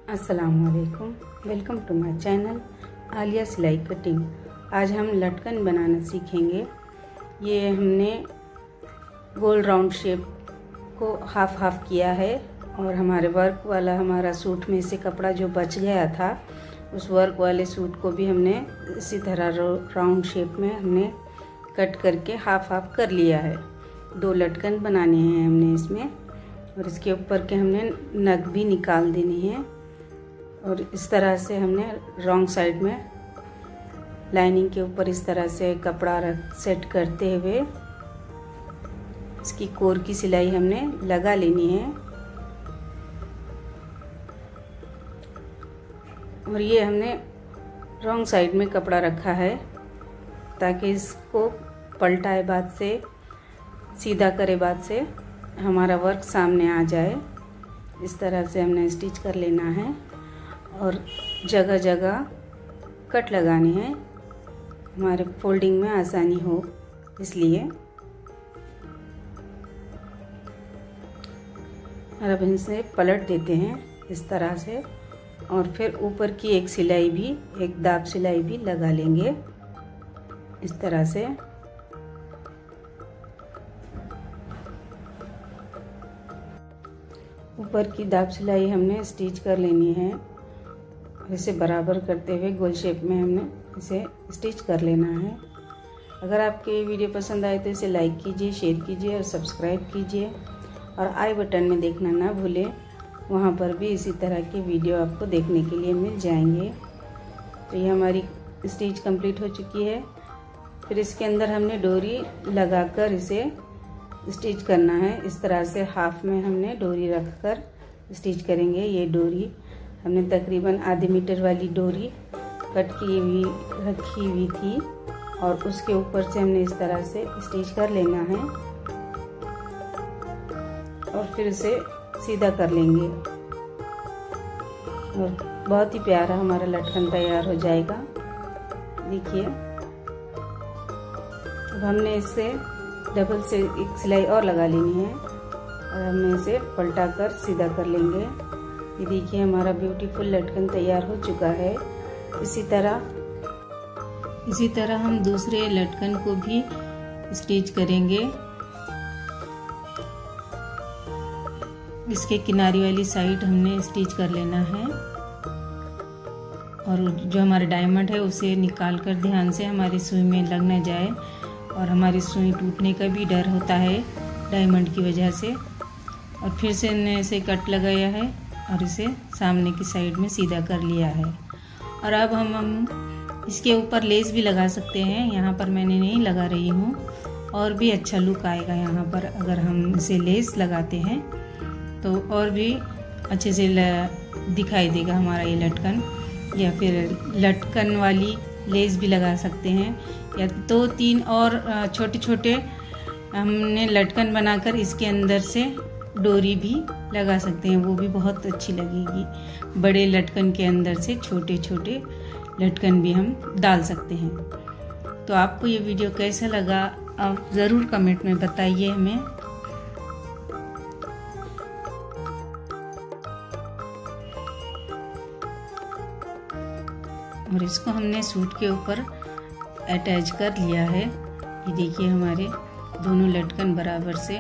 अस्सलामुअलैकुम, welcome to my channel Aliya सिलाई cutting. आज हम लटकन बनाना सीखेंगे। ये हमने गोल राउंड शेप को हाफ हाफ किया है और हमारे वर्क वाला हमारा सूट में से कपड़ा जो बच गया था उस वर्क वाले सूट को भी हमने इसी तरह राउंड शेप में हमने कट करके हाफ हाफ कर लिया है। 2 लटकन बनाने हैं हमने इसमें और इसके ऊपर के हमने नग भी निकाल देनी है। और इस तरह से हमने रॉन्ग साइड में लाइनिंग के ऊपर इस तरह से कपड़ा सेट करते हुए इसकी कोर की सिलाई हमने लगा लेनी है। और ये हमने रॉन्ग साइड में कपड़ा रखा है ताकि इसको पलटाए बाद से सीधा करे बाद से हमारा वर्क सामने आ जाए। इस तरह से हमने स्टिच कर लेना है और जगह जगह कट लगाने हैं, हमारे फोल्डिंग में आसानी हो इसलिए। और अब इनसे पलट देते हैं इस तरह से और फिर ऊपर की एक सिलाई भी, एक दाब सिलाई भी लगा लेंगे इस तरह से। ऊपर की दाब सिलाई हमने स्टिच कर लेनी है। इसे बराबर करते हुए गोल शेप में हमने इसे स्टिच कर लेना है। अगर आपके ये वीडियो पसंद आए तो इसे लाइक कीजिए, शेयर कीजिए और सब्सक्राइब कीजिए। और आई बटन में देखना ना भूलें, वहाँ पर भी इसी तरह के वीडियो आपको देखने के लिए मिल जाएंगे। तो ये हमारी स्टिच कंप्लीट हो चुकी है। फिर इसके अंदर हमने डोरी लगाकर इसे स्टिच करना है। इस तरह से हाफ में हमने डोरी रखकर स्टिच करेंगे। ये डोरी हमने तकरीबन आधे मीटर वाली डोरी कट की हुई रखी हुई थी और उसके ऊपर से हमने इस तरह से स्टिच कर लेना है और फिर इसे सीधा कर लेंगे और बहुत ही प्यारा हमारा लटकन तैयार हो जाएगा। देखिए, अब हमने इससे डबल से एक सिलाई और लगा लेनी है और हमने इसे पलटा कर सीधा कर लेंगे। ये देखिए, हमारा ब्यूटीफुल लटकन तैयार हो चुका है। इसी तरह हम दूसरे लटकन को भी स्टिच करेंगे। इसके किनारी वाली साइड हमने स्टिच कर लेना है और जो हमारा डायमंड है उसे निकाल कर ध्यान से हमारी सुई में लग न जाए और हमारी सुई टूटने का भी डर होता है डायमंड की वजह से। और फिर से हमने इसे कट लगाया है और इसे सामने की साइड में सीधा कर लिया है। और अब हम इसके ऊपर लेस भी लगा सकते हैं। यहाँ पर मैंने नहीं लगा रही हूँ और भी अच्छा लुक आएगा यहाँ पर अगर हम इसे लेस लगाते हैं तो और भी अच्छे से दिखाई देगा हमारा ये लटकन। या फिर लटकन वाली लेस भी लगा सकते हैं या 2-3 और छोटे छोटे हमने लटकन बनाकर इसके अंदर से डोरी भी लगा सकते हैं, वो भी बहुत अच्छी लगेगी। बड़े लटकन के अंदर से छोटे छोटे लटकन भी हम डाल सकते हैं। तो आपको ये वीडियो कैसा लगा आप ज़रूर कमेंट में बताइए हमें। और इसको हमने सूट के ऊपर अटैच कर लिया है। ये देखिए, हमारे दोनों लटकन बराबर से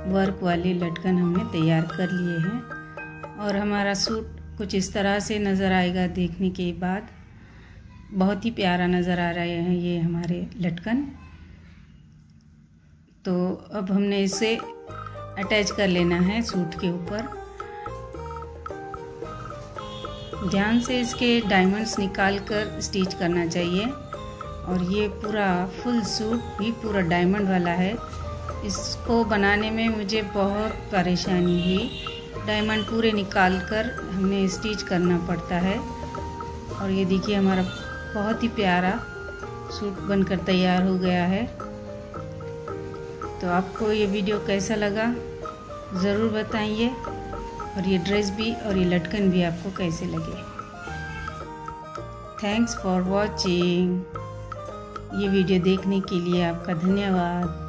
वर्क वाले लटकन हमने तैयार कर लिए हैं और हमारा सूट कुछ इस तरह से नज़र आएगा देखने के बाद। बहुत ही प्यारा नज़र आ रहे हैं ये हमारे लटकन। तो अब हमने इसे अटैच कर लेना है सूट के ऊपर। ध्यान से इसके डायमंड्स निकाल कर स्टिच करना चाहिए। और ये पूरा फुल सूट भी पूरा डायमंड वाला है। इसको बनाने में मुझे बहुत परेशानी हुई। डायमंड पूरे निकाल कर हमें स्टिच करना पड़ता है। और ये देखिए, हमारा बहुत ही प्यारा सूट बनकर तैयार हो गया है। तो आपको ये वीडियो कैसा लगा ज़रूर बताइए और ये ड्रेस भी और ये लटकन भी आपको कैसे लगे। Thanks for watching. ये वीडियो देखने के लिए आपका धन्यवाद।